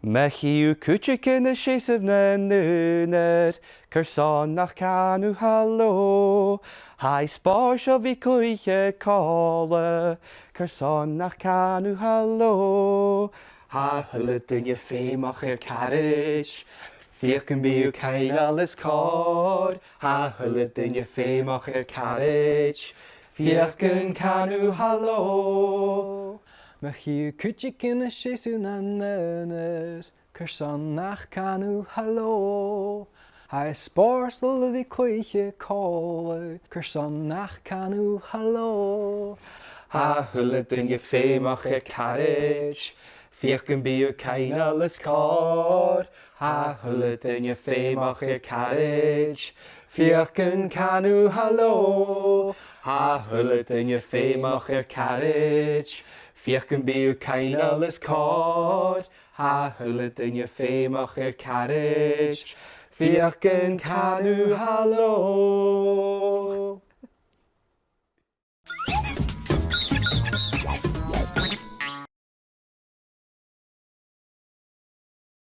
Mechiú cúteach ina séamh na núnar, Cursán nach canú halló. Hai spár seo bhí cuithe cála, Cursán nach canú halló. Ha thula duine féimach ar carriage, Fiach an bíú caiile is cór. Ha thula duine féimach ar carriage, Fiach an canú halló. Mechiú cúteach ina séamh na núnar, Cursán nach canú halló. Hai spár seo bhí cuithe cála, Cursán nach canú halló. Ha thula duine féimach ar carriage, Fiach an bíú caiile is cór. Ha thula duine féimach ar carriage, Fiach an canú halló. Ha thula duine féimach ar carriage, Fiach an bíú caiile is cór. Ha thula duine féimach ar carriage, Fiach an canú halló.